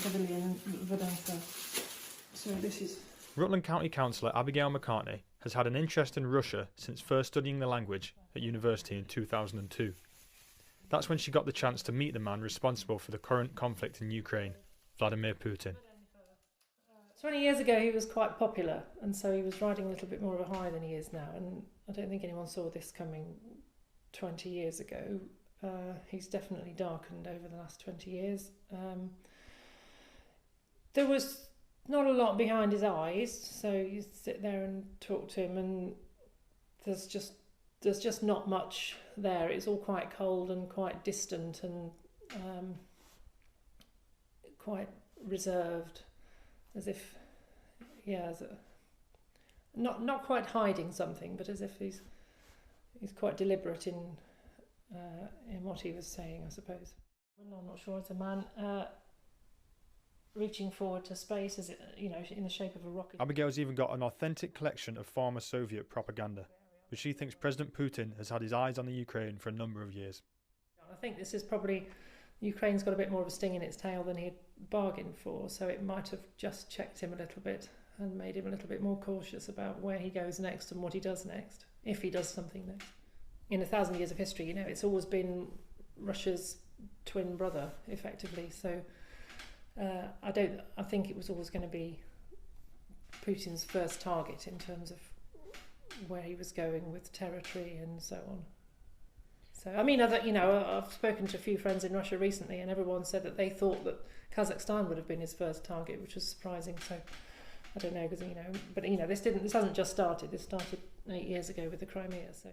heavily in Vedanta. So this is... Rutland County Councillor Abigail McCartney has had an interest in Russia since first studying the language at university in 2002. That's when she got the chance to meet the man responsible for the current conflict in Ukraine, Vladimir Putin. 20 years ago he was quite popular, and so he was riding a little bit more of a high than he is now, and I don't think anyone saw this coming 20 years ago. He's definitely darkened over the last 20 years. There was not a lot behind his eyes, so you sit there and talk to him, and there's just not much there. It's all quite cold and quite distant and quite reserved, as if, not quite hiding something, but as if he's quite deliberate in what he was saying, I suppose. Well, I'm not sure. It's a man reaching forward to space, as in the shape of a rocket. Abigail's even got an authentic collection of former Soviet propaganda, but she thinks President Putin has had his eyes on the Ukraine for a number of years. I think this is probably, Ukraine's got a bit more of a sting in its tail than he'd bargained for, so it might have just checked him a little bit and made him a little bit more cautious about where he goes next and what he does next, if he does something next. In 1,000 years of history, it's always been Russia's twin brother, effectively, so I think it was always going to be Putin's first target in terms of where he was going with territory and so on. So, I've spoken to a few friends in Russia recently, and everyone said that they thought that Kazakhstan would have been his first target, which was surprising. So, I don't know, because this hasn't just started. This started 8 years ago with the Crimea. So.